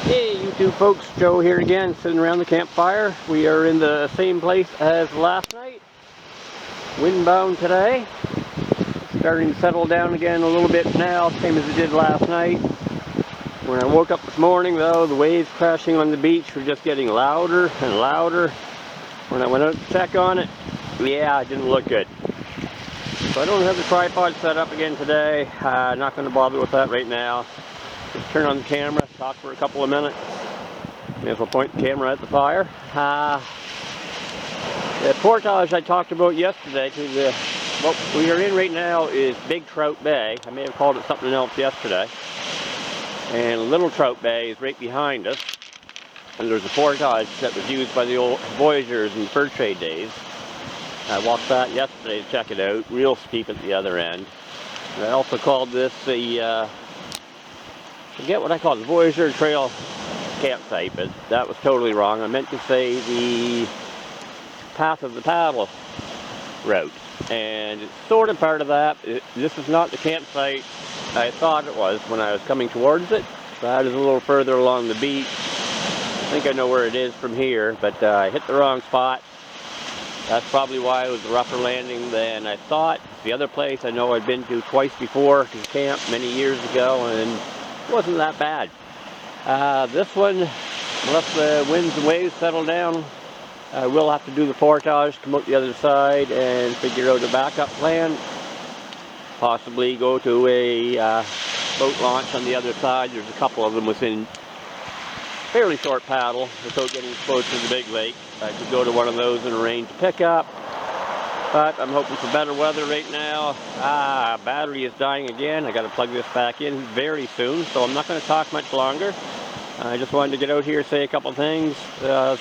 Hey YouTube folks, Joe here again, sitting around the campfire. We are in the same place as last night. Windbound today. Starting to settle down again a little bit now, same as it did last night. When I woke up this morning though, the waves crashing on the beach were just getting louder and louder. When I went out to check on it, yeah, it didn't look good. So I don't have the tripod set up again today. Not going to bother with that right now. Just turn on the camera, talk for a couple of minutes. May as well point the camera at the fire. The portage I talked about yesterday, what we are in right now is Big Trout Bay. I may have called it something else yesterday. And Little Trout Bay is right behind us. And there's a portage that was used by the old voyageurs in fur trade days. I walked that yesterday to check it out. Real steep at the other end. And I also called this the forget what I called it, the Voyager Trail campsite, but that was totally wrong. I meant to say the Path of the Paddle route, and it's sort of part of that. This is not the campsite I thought it was when I was coming towards it. That is a little further along the beach. I think I know where it is from here, but I hit the wrong spot. That's probably why it was a rougher landing than I thought. The other place I know I'd been to twice before to camp many years ago, and it wasn't that bad. This one, unless the winds and waves settle down, I will have to do the portage, come out the other side and figure out a backup plan. Possibly go to a boat launch on the other side. There's a couple of them within fairly short paddle without getting close to the big lake. I could go to one of those and arrange a pickup. But I'm hoping for better weather right now. Battery is dying again. I got to plug this back in very soon, so I'm not going to talk much longer. I just wanted to get out here, say a couple things. Doing a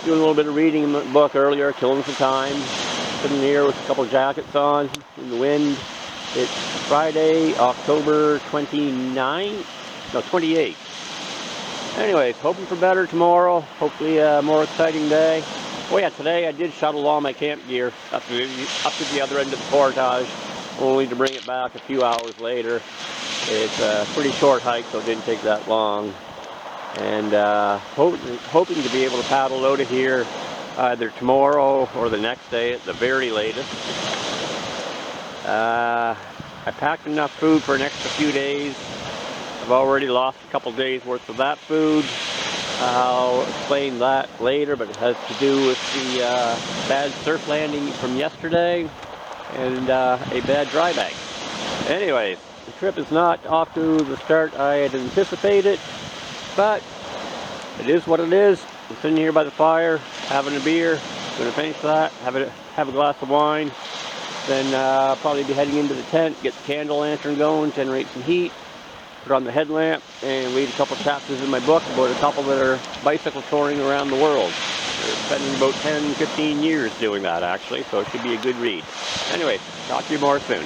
little bit of reading in the book earlier, killing some time. Sitting here with a couple jackets on in the wind. It's Friday, October 28th. Anyways, hoping for better tomorrow. Hopefully a more exciting day. Oh yeah, today I did shuttle all my camp gear up to the other end of the portage, only to bring it back a few hours later. It's a pretty short hike, so it didn't take that long. And hoping to be able to paddle out of here either tomorrow or the next day at the very latest. I packed enough food for an extra few days. I've already lost a couple days worth of that food. I'll explain that later, but it has to do with the bad surf landing from yesterday and a bad dry bank. Anyways, the trip is not off to the start I had anticipated, but it is what it is. I'm sitting here by the fire, having a beer. Going to finish that, have a glass of wine, then probably be heading into the tent, get the candle lantern going, generate some heat. Put on the headlamp and read a couple chapters in my book about a couple that are bicycle touring around the world. They're spending about 10-15 years doing that actually, so it should be a good read. Anyway, talk to you more soon.